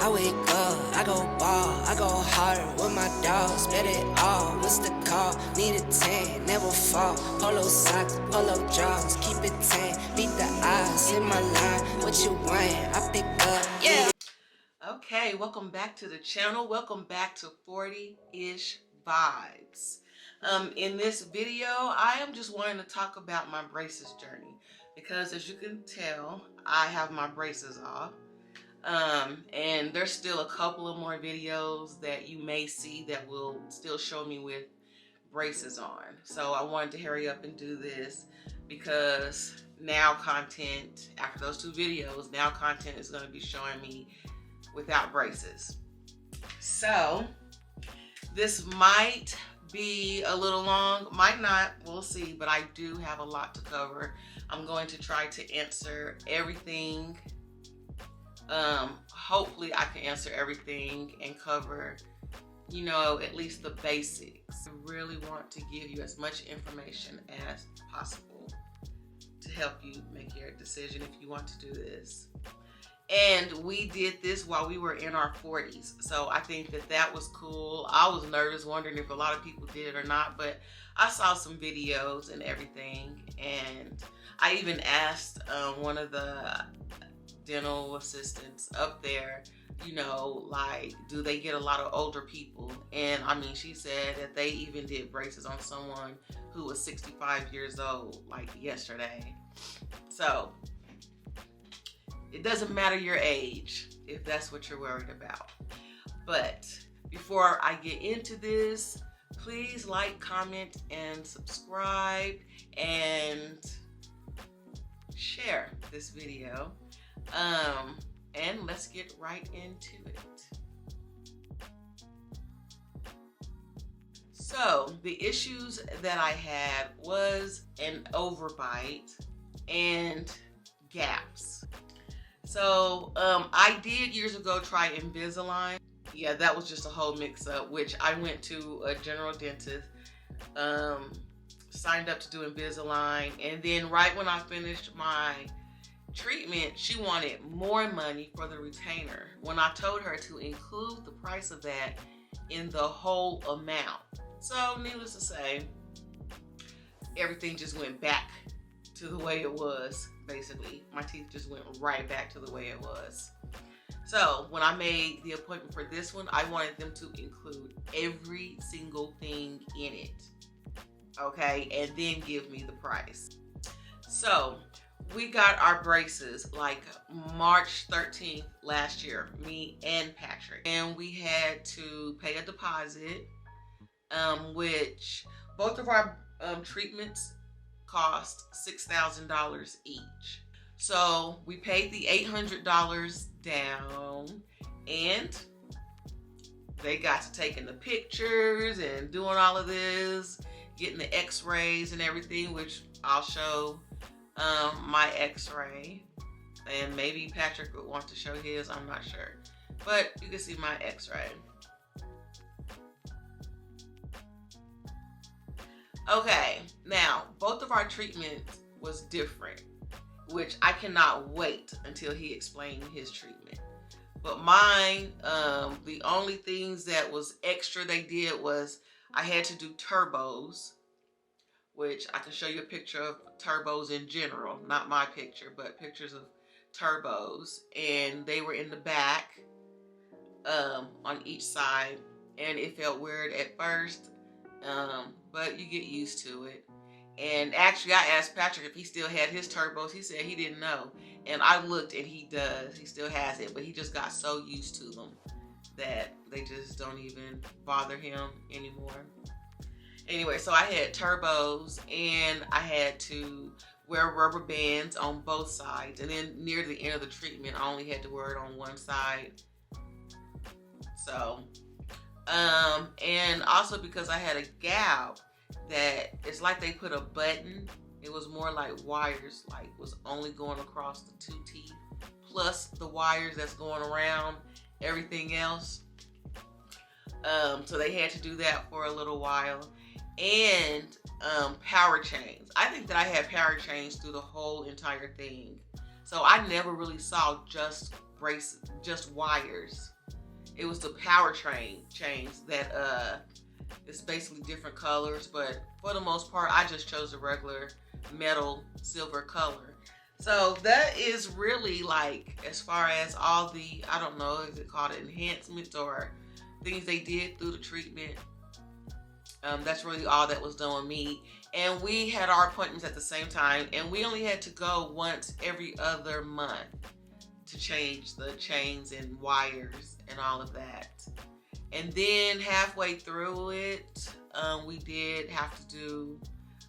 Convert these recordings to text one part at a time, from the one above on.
I wake up, I go ball, I go harder with my dogs, bet it all. What's the call? Need a 10, never fall. Polo socks, polo jaws, keep it 10. Beat the odds, in my line. What you want? I pick up, yeah. Okay, welcome back to the channel. Welcome back to 40-ish Vibes. In this video, I am just wanting to talk about my braces journey because, as you can tell, I have my braces off. And there's still a couple of more videos that you may see that will still show me with braces on. So I wanted to hurry up and do this because now content, after those two videos, now content is going to be showing me without braces. So this might be a little long, might not, we'll see, but I do have a lot to cover. I'm going to try to answer everything. Hopefully I can answer everything and cover, you know, at least the basics. I really want to give you as much information as possible to help you make your decision if you want to do this. And we did this while we were in our 40s. So I think that that was cool. I was nervous, wondering if a lot of people did it or not, but I saw some videos and everything. And I even asked one of the dental assistants up there, you know, like, do they get a lot of older people? And I mean, she said that they even did braces on someone who was 65 years old, like yesterday. So it doesn't matter your age if that's what you're worried about. But before I get into this, please like, comment, and subscribe, and share this video. And let's get right into it. So the issues that I had was an overbite and gaps. So I did years ago try Invisalign. Yeah, that was just a whole mix-up, which I went to a general dentist, signed up to do Invisalign, and then right when I finished my treatment, she wanted more money for the retainer when I told her to include the price of that in the whole amount. So needless to say, everything just went back to the way it was. Basically, my teeth just went right back to the way it was. So when I made the appointment for this one, I wanted them to include every single thing in it, okay, and then give me the price. So we got our braces like March 13th last year, me and Patrick, and we had to pay a deposit, which both of our treatments cost $6,000 each. So we paid the $800 down, and they got to taking the pictures and doing all of this, getting the x-rays and everything, which I'll show my x-ray, and maybe Patrick would want to show his, I'm not sure, but you can see my x-ray. Okay, now both of our treatments was different, which I cannot wait until he explained his treatment. But mine, the only things that was extra they did was I had to do turbos, which I can show you a picture of turbos in general, not my picture, but pictures of turbos, and they were in the back on each side, and it felt weird at first, but you get used to it. And actually I asked Patrick if he still had his turbos. He said he didn't know, and I looked and he does. He still has it, but he just got so used to them that they just don't even bother him anymore. Anyway, so I had turbos, and I had to wear rubber bands on both sides, and then near the end of the treatment I only had to wear it on one side. So and also because I had a gap that it's like they put a button, it was more like wires, like was only going across the two teeth plus the wires that's going around everything else. So they had to do that for a little while. And power chains. I think that I had power chains through the whole entire thing. So I never really saw just wires. It was the powertrain chains that it's basically different colors, but for the most part I just chose the regular metal silver color. So that is really, like, as far as all the, I don't know, is it called enhancements or things they did through the treatment. That's really all that was done with me. And we had our appointments at the same time, and we only had to go once every other month to change the chains and wires and all of that. And then halfway through it, we did have to do,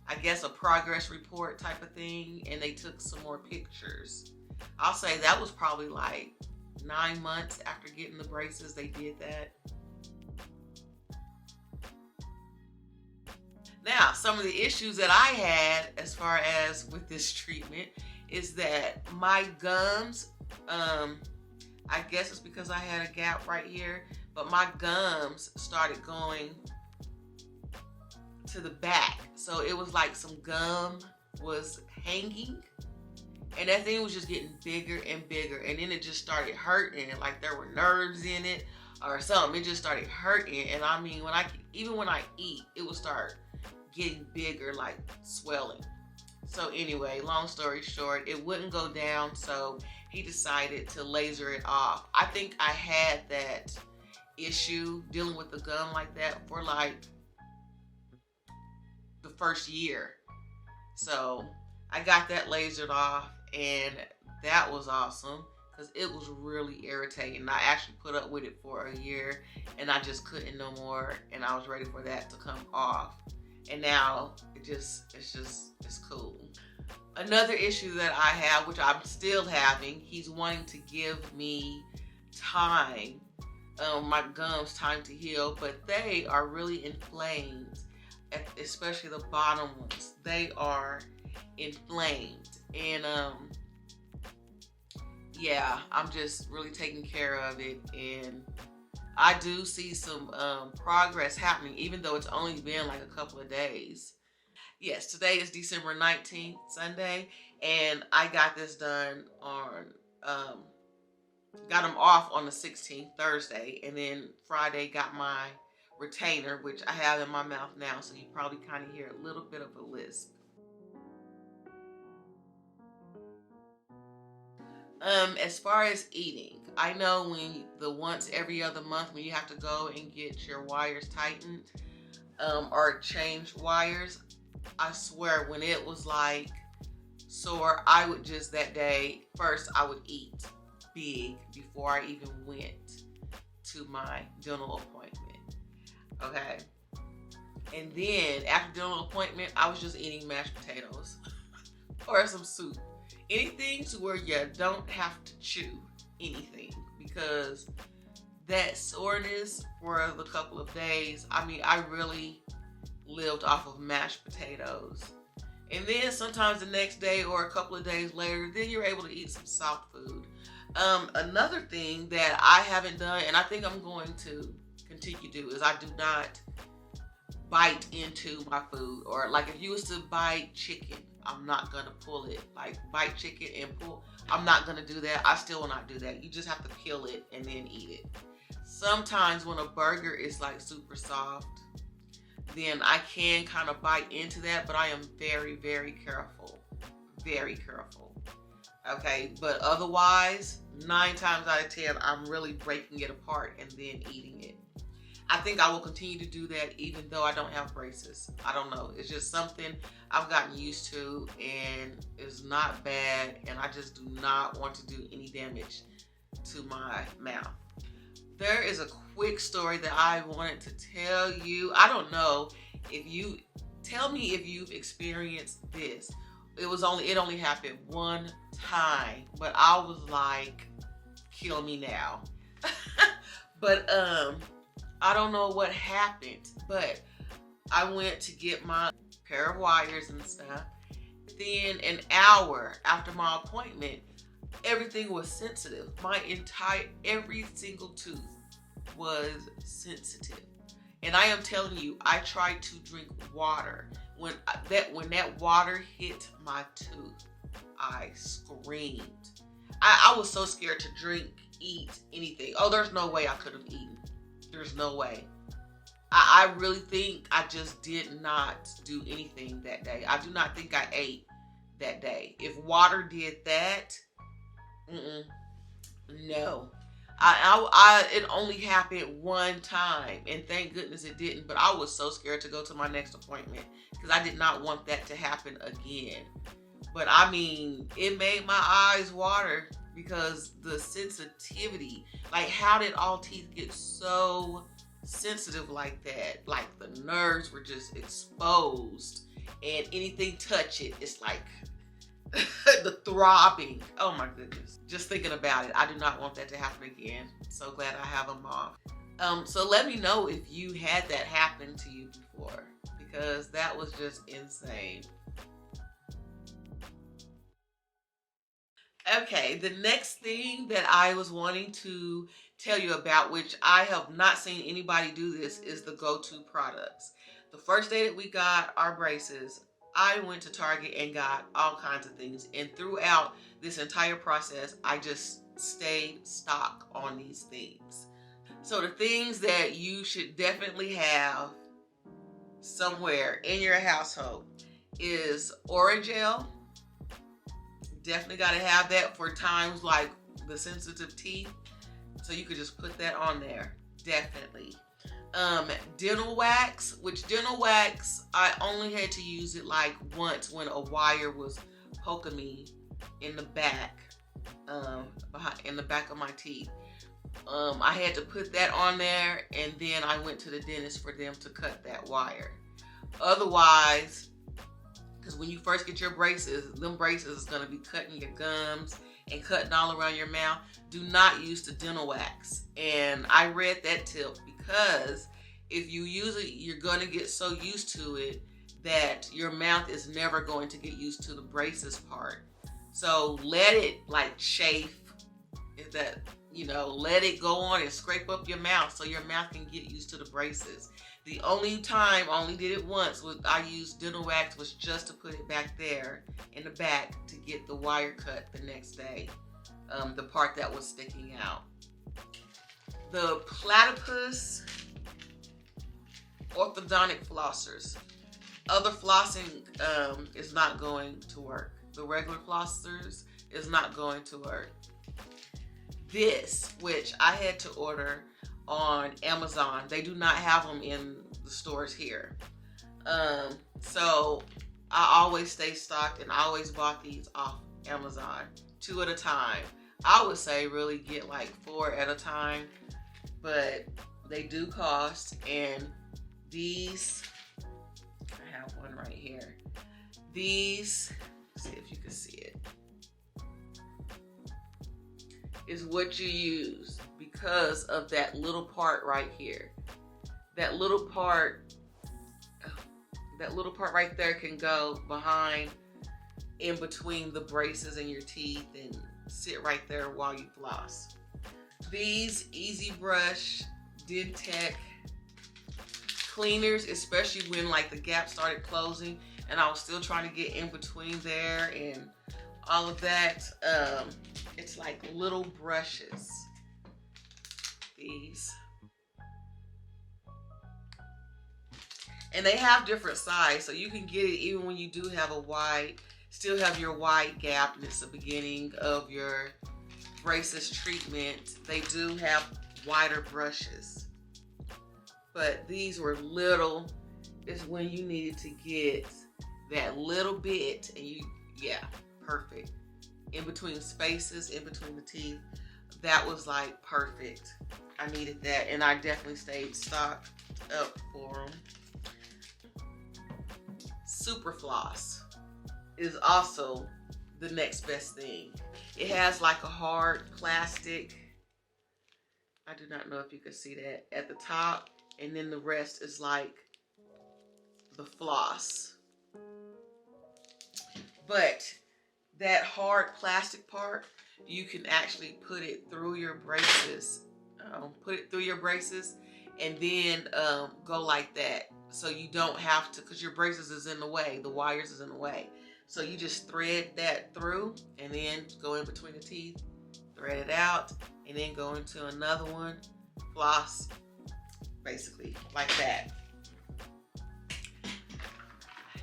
I guess, a progress report type of thing, and they took some more pictures. I'll say that was probably like 9 months after getting the braces they did that. Now, some of the issues that I had as far as with this treatment is that my gums, I guess it's because I had a gap right here, but my gums started going to the back. So it was like some gum was hanging, and that thing was just getting bigger and bigger, and then it just started hurting, like there were nerves in it or something. It just started hurting, and I mean, even when I eat, it would start getting bigger, like swelling. So anyway, long story short, it wouldn't go down, so he decided to laser it off. I think I had that issue dealing with the gum like that for like the first year. So I got that lasered off, and that was awesome because it was really irritating. I actually put up with it for a year, and I just couldn't no more, and I was ready for that to come off. And now it's cool. Another issue that I have, which I'm still having, he's wanting to give me time, my gums time to heal, but they are really inflamed, especially the bottom ones. They are inflamed, and yeah, I'm just really taking care of it, and I do see some progress happening, even though it's only been like a couple of days. Yes, today is December 19th, Sunday, and I got this done on, got them off on the 16th, Thursday, and then Friday got my retainer, which I have in my mouth now, so you probably kind of hear a little bit of a lisp. As far as eating, I know when the once every other month when you have to go and get your wires tightened, or change wires, I swear when it was like sore, I would just that day, first I would eat big before I even went to my dental appointment. Okay. And then after dental appointment, I was just eating mashed potatoes or some soup. Anything to where you don't have to chew anything, because that soreness for the couple of days, I mean, I really lived off of mashed potatoes. And then sometimes the next day or a couple of days later, then you're able to eat some soft food. Another thing that I haven't done, and I think I'm going to continue to do, is I do not bite into my food. Or like if you was to bite chicken, I'm not gonna pull it. Like bite chicken and pull, I'm not gonna do that. I still will not do that. You just have to peel it and then eat it. Sometimes when a burger is like super soft, then I can kind of bite into that, but I am very, very careful. Very careful. Okay, but otherwise, 9 times out of 10, I'm really breaking it apart and then eating it. I think I will continue to do that even though I don't have braces. I don't know. It's just something I've gotten used to, and it's not bad, and I just do not want to do any damage to my mouth. There is a quick story that I wanted to tell you. I don't know if you, tell me if you've experienced this. It only happened one time, but I was like, kill me now. But I don't know what happened, but I went to get my pair of wires and stuff. Then an hour after my appointment, everything was sensitive. Every single tooth was sensitive. And I am telling you, I tried to drink water. When that water hit my tooth, I screamed. I was so scared to drink, eat, anything. Oh, there's no way I could have eaten. There's no way. I really think I just did not do anything that day. I do not think I ate that day. If water did that, no. It only happened one time, and thank goodness it didn't. But I was so scared to go to my next appointment because I did not want that to happen again. But I mean, it made my eyes water because the sensitivity, like how did all teeth get so sensitive like that? Like the nerves were just exposed, and anything touch it, it's like the throbbing. Oh my goodness. Just thinking about it, I do not want that to happen again. So glad I have them off. So let me know if you had that happen to you before, because that was just insane. Okay, the next thing that I was wanting to tell you about, which I have not seen anybody do this, is the go-to products. The first day that we got our braces, I went to Target and got all kinds of things. And throughout this entire process, I just stayed stock on these things. So the things that you should definitely have somewhere in your household is Orajel. Definitely got to have that for times like the sensitive teeth. So you could just put that on there. Definitely. Dental wax, which dental wax, I only had to use it like once when a wire was poking me in the back, in the back of my teeth. I had to put that on there, and then I went to the dentist for them to cut that wire. Otherwise, because when you first get your braces, them braces is going to be cutting your gums and cutting all around your mouth. Do not use the dental wax. And I read that tip because if you use it, you're going to get so used to it that your mouth is never going to get used to the braces part. So let it like chafe, if that, let it go on and scrape up your mouth so your mouth can get used to the braces. The only time, I only did it once, I used dental wax was just to put it back there in the back to get the wire cut the next day, the part that was sticking out. The platypus orthodontic flossers. Other flossing is not going to work. The regular flossers is not going to work. This, which I had to order on Amazon. They do not have them in the stores here. So I always stay stocked, and I always bought these off Amazon, 2 at a time. I would say really get like 4 at a time, but they do cost. And these, I have one right here. These, let's see if you can see it, is what you use because of that little part right here. That little part right there can go behind, in between the braces and your teeth, and sit right there while you floss. These Easy Brush Dentec cleaners, especially when like the gap started closing and I was still trying to get in between there and all of that. It's like little brushes. These. And they have different sizes, so you can get it even when you do have a wide, still have your wide gap, and it's the beginning of your braces treatment. They do have wider brushes. But these were little, is when you needed to get that little bit, and perfect. In between spaces, in between the teeth, that was like perfect. I needed that, and I definitely stayed stocked up for them. Super Floss is also the next best thing. It has like a hard plastic, I do not know if you can see that, at the top, and then the rest is like the floss. But that hard plastic part, you can actually put it through your braces. And then go like that. So you don't have to, because your braces is in the way, the wires is in the way. So you just thread that through and then go in between the teeth, thread it out, and then go into another one, floss, basically like that.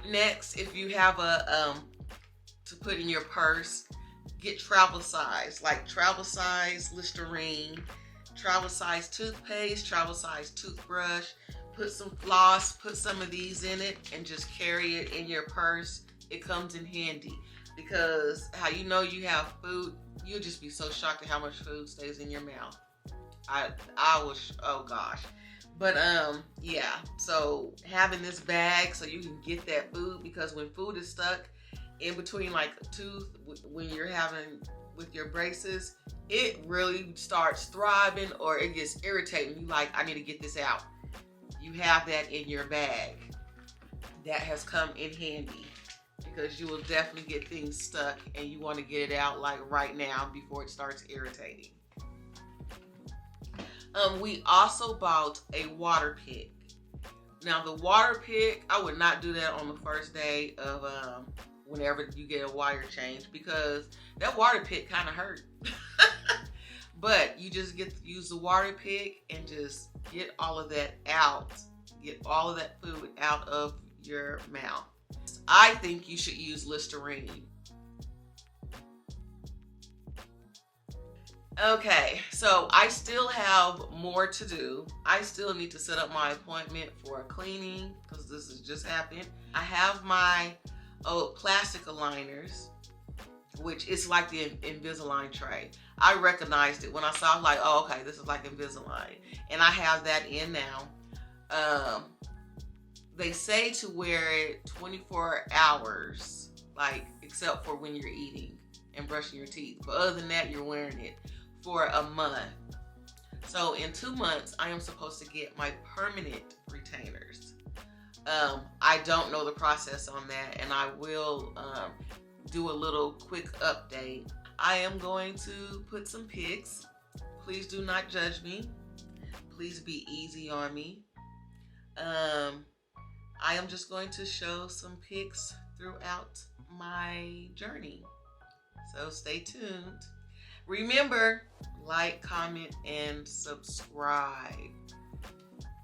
Next, if you have a to put in your purse, get travel size, like travel size Listerine, travel size toothpaste, travel size toothbrush. Put some floss, put some of these in it, and just carry it in your purse. It comes in handy because how you know you have food, you'll just be so shocked at how much food stays in your mouth. I was, oh gosh. But yeah, so having this bag so you can get that food, because when food is stuck in between like a tooth, when you're having with your braces, it really starts thriving or it gets irritating. You like, I need to get this out. You have that in your bag. That has come in handy because you will definitely get things stuck and you want to get it out like right now before it starts irritating. We also bought a water pick. Now the water pick, I would not do that on the first day of whenever you get a wire change, because that water pick kind of hurt. But you just get to use the water pick and just get all of that out. Get all of that food out of your mouth. I think you should use Listerine. Okay, so I still have more to do. I still need to set up my appointment for a cleaning because this has just happened. I have my plastic aligners, which is like the Invisalign tray. I recognized it when I saw it, like, oh, okay, this is like Invisalign. And I have that in now. They say to wear it 24 hours, like, except for when you're eating and brushing your teeth. But other than that, you're wearing it for a month. So in 2 months, I am supposed to get my permanent retainers. I don't know the process on that, and I will do a little quick update. I am going to put some pics. Please do not judge me. Please be easy on me. I am just going to show some pics throughout my journey. So stay tuned. Remember, like, comment, and subscribe.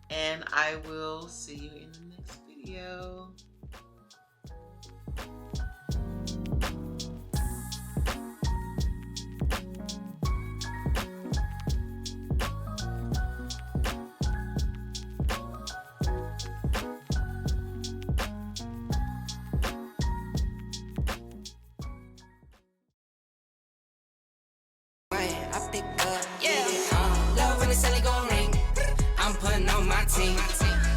And I will see you in the next video. I pick up, yeah. Love when the celly gon' ring. I'm putting on my team.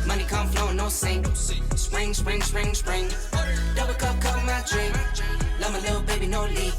Money come flowing, no sink. Spring, spring, spring, spring. Double cup, cup my drink. Love my little baby, no leak.